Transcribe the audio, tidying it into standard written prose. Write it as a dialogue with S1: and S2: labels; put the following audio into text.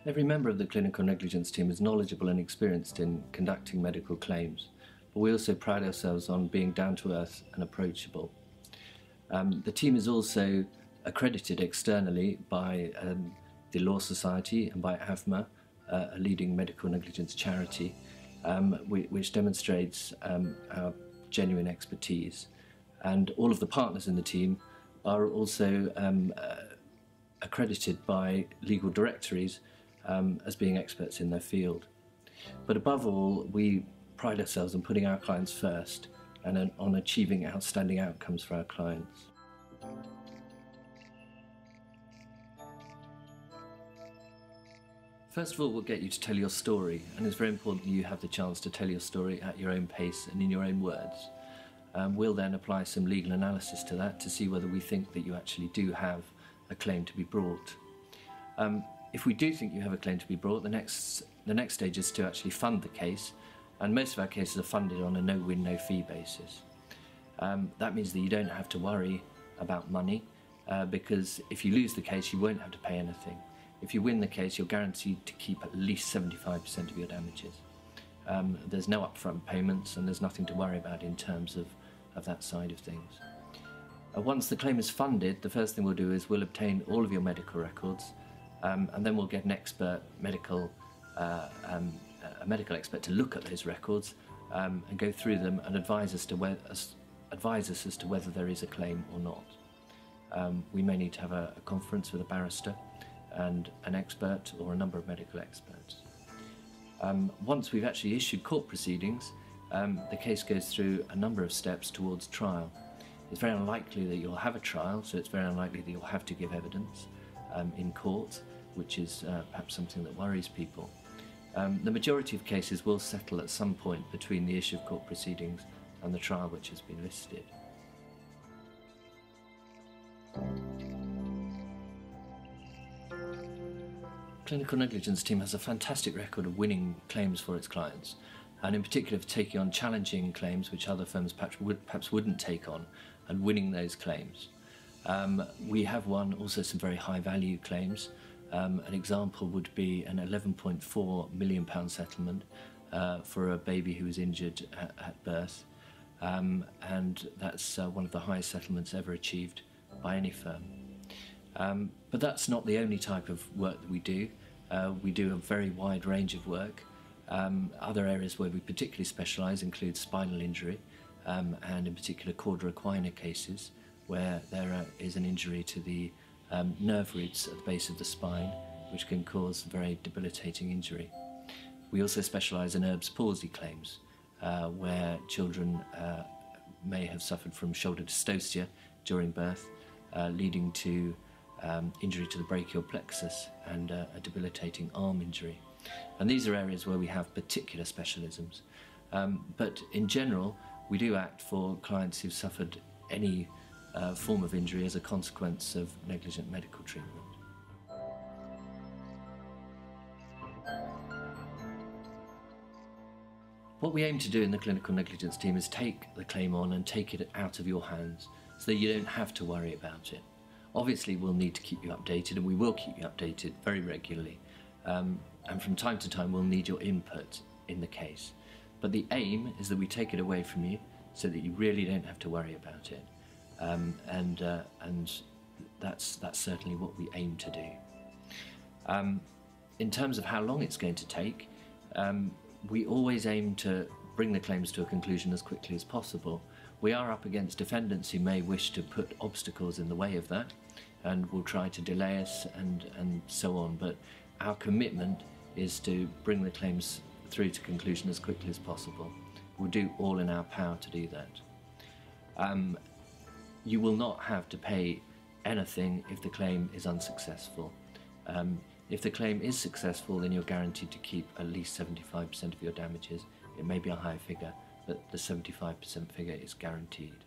S1: Every member of the clinical negligence team is knowledgeable and experienced in conducting medical claims, but we also pride ourselves on being down to earth and approachable. The team is also accredited externally by the Law Society and by AFMA, a leading medical negligence charity, which demonstrates our genuine expertise. And all of the partners in the team are also accredited by legal directories as being experts in their field. But above all, we pride ourselves on putting our clients first and on achieving outstanding outcomes for our clients. First of all, we'll get you to tell your story, and it's very important that you have the chance to tell your story at your own pace and in your own words. We'll then apply some legal analysis to that to see whether we think that you actually do have a claim to be brought. If we do think you have a claim to be brought, the next stage is to actually fund the case, and most of our cases are funded on a no-win, no-fee basis. That means that you don't have to worry about money, because if you lose the case, you won't have to pay anything. If you win the case, you're guaranteed to keep at least 75% of your damages. There's no upfront payments, and there's nothing to worry about in terms of that side of things. Once the claim is funded, the first thing we'll do is we'll obtain all of your medical records, and then we'll get an expert medical expert to look at those records and go through them and advise us as to whether there is a claim or not. We may need to have a conference with a barrister and an expert or a number of medical experts. Once we've actually issued court proceedings, the case goes through a number of steps towards trial. It's very unlikely that you'll have a trial, so it's very unlikely that you'll have to give evidence in court, which is perhaps something that worries people. The majority of cases will settle at some point between the issue of court proceedings and the trial which has been listed. Clinical negligence team has a fantastic record of winning claims for its clients, and in particular of taking on challenging claims which other firms perhaps wouldn't take on, and winning those claims. We have won also some very high value claims. An example would be an £11.4 million settlement for a baby who was injured at birth, and that's one of the highest settlements ever achieved by any firm. But that's not the only type of work that we do. We do a very wide range of work. Other areas where we particularly specialise include spinal injury, and in particular cauda equina cases, where there is an injury to the nerve roots at the base of the spine, which can cause very debilitating injury. We also specialise in Erbs Palsy claims, where children may have suffered from shoulder dystocia during birth, leading to injury to the brachial plexus and a debilitating arm injury. And these are areas where we have particular specialisms. But in general, we do act for clients who've suffered any form of injury as a consequence of negligent medical treatment. What we aim to do in the clinical negligence team is take the claim on and take it out of your hands so that you don't have to worry about it. Obviously, we'll need to keep you updated, and we will keep you updated very regularly. And from time to time, we'll need your input in the case. But the aim is that we take it away from you so that you really don't have to worry about it. And that's certainly what we aim to do. In terms of how long it's going to take, we always aim to bring the claims to a conclusion as quickly as possible. We are up against defendants who may wish to put obstacles in the way of that and will try to delay us and so on, but our commitment is to bring the claims through to conclusion as quickly as possible. We'll do all in our power to do that. You will not have to pay anything if the claim is unsuccessful. If the claim is successful, then you're guaranteed to keep at least 75% of your damages. It may be a higher figure, but the 75% figure is guaranteed.